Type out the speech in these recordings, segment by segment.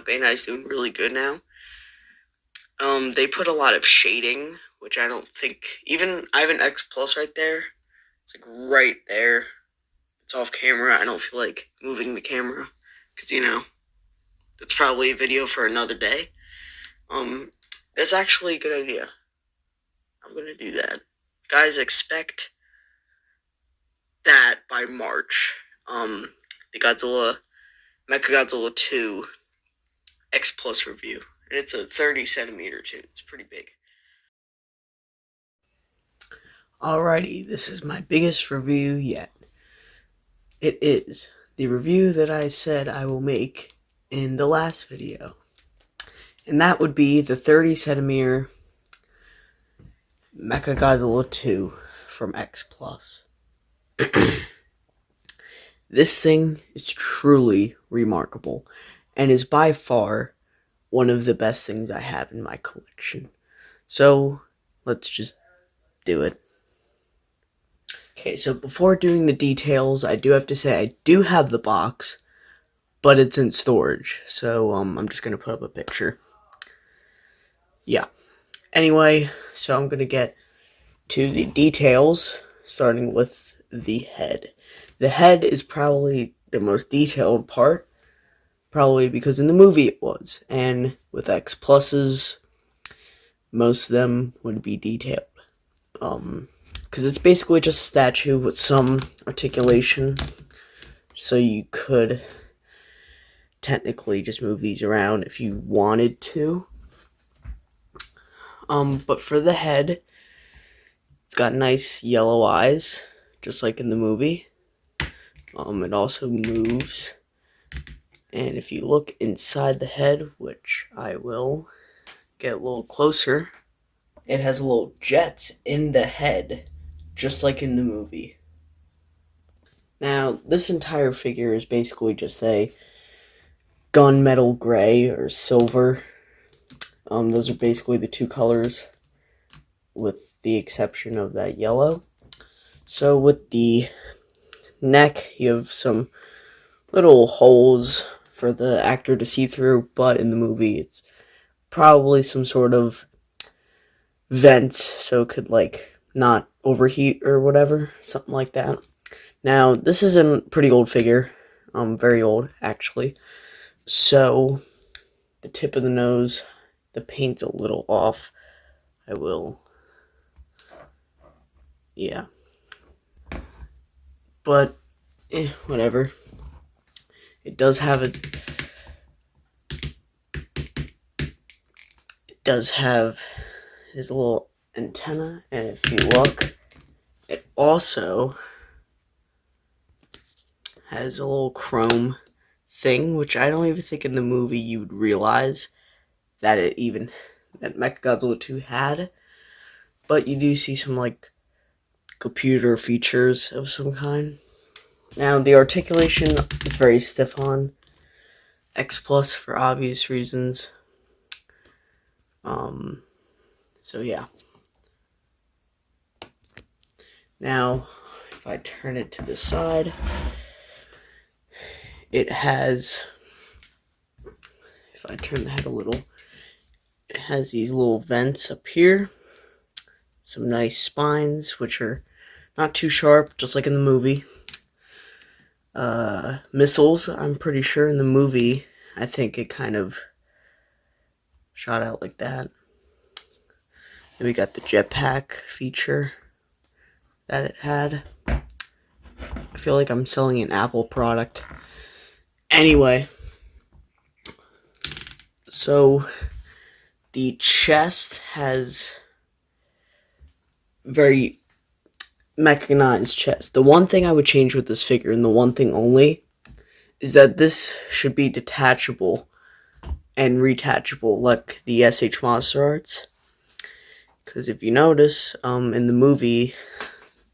Bandai's doing really good now. They put a lot of shading, which I don't think, even, I have an X Plus right there. It's like right there. It's off camera. I don't feel like moving the camera, because, that's probably a video for another day. That's actually a good idea. I'm gonna do that. Guys, expect that by March. The Mechagodzilla 2 X Plus review. And it's a 30 centimeter too. It's pretty big. Alrighty, this is my biggest review yet. It is the review that I said I will make in the last video. And that would be the 30 centimeter Mechagodzilla 2 from X Plus. This thing is truly remarkable and is by far one of the best things I have in my collection. So, let's just do it. Okay, so before doing the details, I do have to say I do have the box, but it's in storage. So, I'm just going to put up a picture. Yeah. Anyway, so I'm going to get to the details, starting with the head. The head is probably the most detailed part, probably because in the movie it was, and with X Pluses, most of them would be detailed. Because it's basically just a statue with some articulation, so you could technically just move these around if you wanted to. But for the head, it's got nice yellow eyes, just like in the movie. It also moves, and if you look inside the head, which I will get a little closer, it has little jets in the head, just like in the movie. Now, this entire figure is basically just a gunmetal gray or silver. Those are basically the two colors, with the exception of that yellow. So with the neck, you have some little holes for the actor to see through, but in the movie it's probably some sort of vents, so it could not overheat or whatever, something like that. Now, this is a pretty old figure, very old actually, so the tip of the nose, the paint's a little off. Yeah. But, whatever. It does have his little antenna, and if you look, it also has a little chrome thing, which I don't even think in the movie you would realize that Mechagodzilla 2 had, but you do see some computer features of some kind. Now, the articulation is very stiff on X Plus for obvious reasons. So yeah. Now, if I turn it to the side, it has, if I turn the head a little, it has these little vents up here, some nice spines, which are not too sharp, just like in the movie. Missiles, I'm pretty sure in the movie, I think it kind of shot out like that. Then we got the jetpack feature that it had. I feel like I'm selling an Apple product. Anyway, so the chest has very mechanized chest. The one thing I would change with this figure, and the one thing only, is that this should be detachable and retachable like the SH Monster Arts. Because if you notice, in the movie,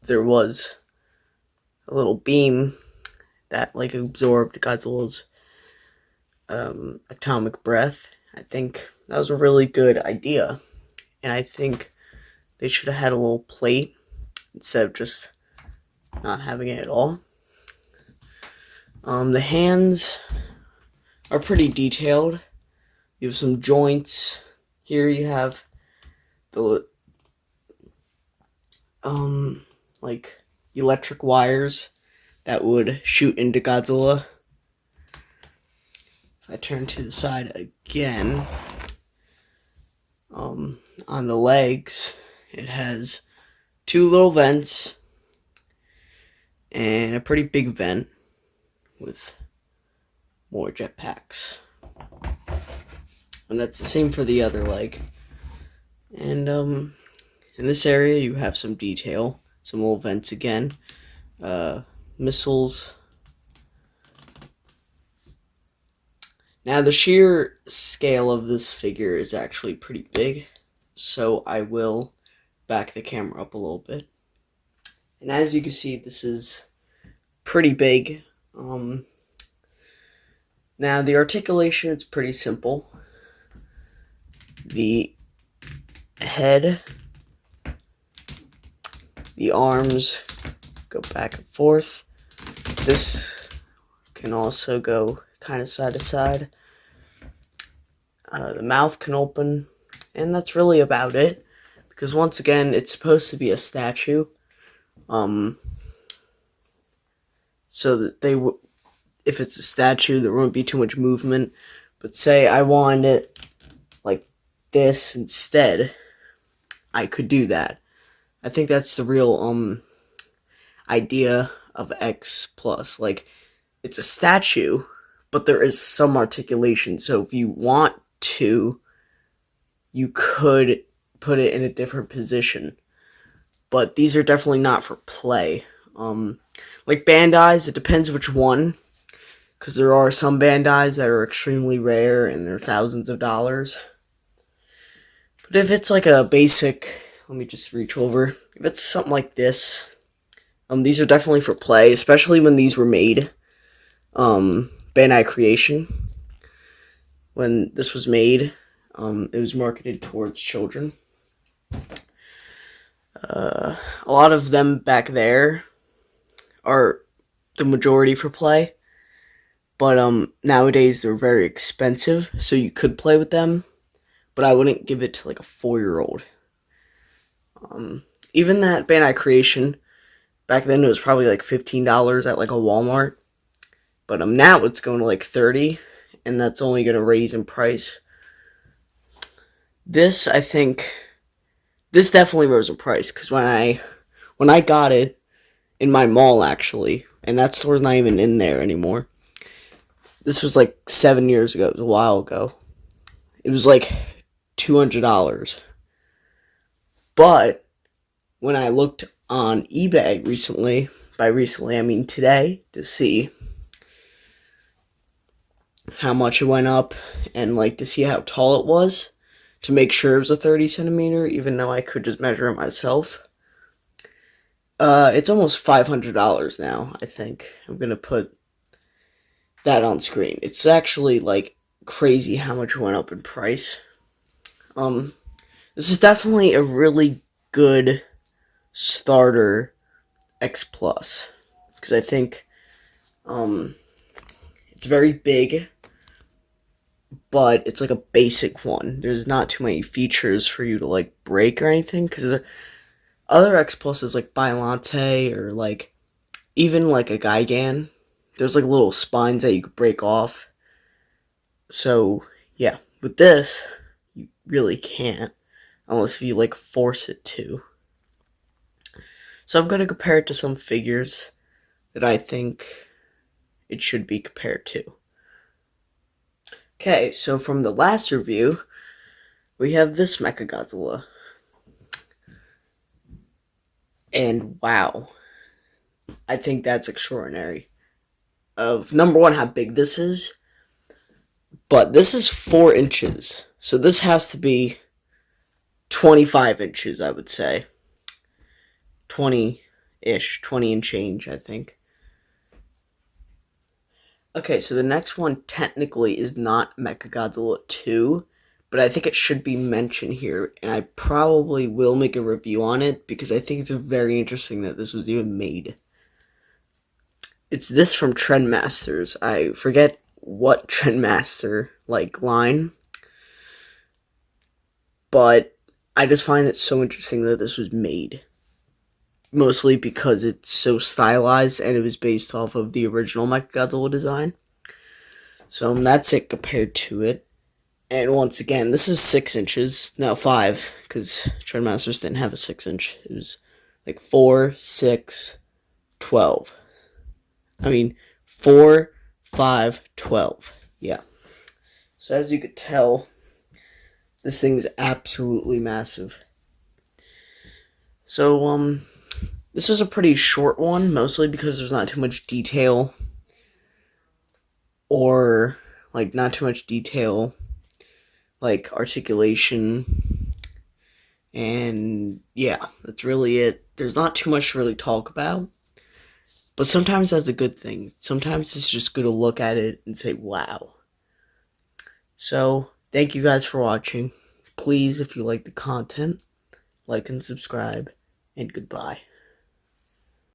there was a little beam that absorbed Godzilla's atomic breath. I think that was a really good idea, and I think they should have had a little plate instead of just not having it at all. The hands are pretty detailed. You have some joints. Here you have the like electric wires that would shoot into Godzilla. If I turn to the side again, on the legs, it has two little vents and a pretty big vent with more jetpacks. And that's the same for the other leg. And in this area you have some detail, some little vents again, missiles. Now the sheer scale of this figure is actually pretty big, so I will back the camera up a little bit. And as you can see, this is pretty big. Now the articulation is pretty simple. The head, the arms go back and forth. This can also go kind of side to side. The mouth can open, and that's really about it. Because once again, it's supposed to be a statue. So that if it's a statue, there won't be too much movement. But say I wanted it like this instead, I could do that. I think that's the real idea of X Plus. Like, it's a statue, but there is some articulation. So if you want to, you could put it in a different position. But these are definitely not for play. Like Bandai's, it depends which one, because there are some Bandai's that are extremely rare and they're thousands of dollars. But if it's like a basic, let me just reach over. If it's something like this, these are definitely for play, especially when these were made. Bandai Creation, when this was made, it was marketed towards children. A lot of them back there are the majority for play, but nowadays they're very expensive, so you could play with them, but I wouldn't give it to like a 4-year-old. Even that Bandai Creation, back then it was probably like $15 at like a Walmart, but now it's going to like $30, and that's only going to raise in price. This, I think, this definitely rose in price, because when I got it in my mall, actually, and that store's not even in there anymore. This was like 7 years ago. It was a while ago. It was like $200. But when I looked on eBay recently, by recently I mean today, to see how much it went up and like to see how tall it was, to make sure it was a 30 centimeter, even though I could just measure it myself. It's almost $500 now, I think. I'm going to put that on screen. It's actually, like, crazy how much it went up in price. This is definitely a really good starter X Plus, because I think, it's very big, but it's like a basic one. There's not too many features for you to, like, break or anything, because other X Pluses like Bylante or like even like a Gigan, there's like little spines that you could break off. So yeah, with this, you really can't, unless you like force it to. So I'm going to compare it to some figures that I think it should be compared to. Okay, so from the last review, we have this mechagodzilla. And wow, I think that's extraordinary. Of number one, how big this is, but this is 4 inches, so this has to be 25 inches, I would say. 20-ish, 20 and change, I think. Okay, so the next one technically is not Mechagodzilla 2, but I think it should be mentioned here, and I probably will make a review on it, because I think it's very interesting that this was even made. It's this from Trendmasters. I forget what Trendmaster, like, line, but I just find it so interesting that this was made. Mostly because it's so stylized and it was based off of the original mechagodzilla design. So that's it compared to it. And once again, this is 6 inches. No, 5, because Trendmasters didn't have a 6-inch. It was like 4, 6, 12. I mean, 4, 5, 12. Yeah. So as you could tell, this thing's absolutely massive. So, this was a pretty short one, mostly because there's not too much detail. Or, like, not too much detail, like, articulation. And, yeah, that's really it. There's not too much to really talk about. But sometimes that's a good thing. Sometimes it's just good to look at it and say, wow. So, thank you guys for watching. Please, if you like the content, like and subscribe, and goodbye.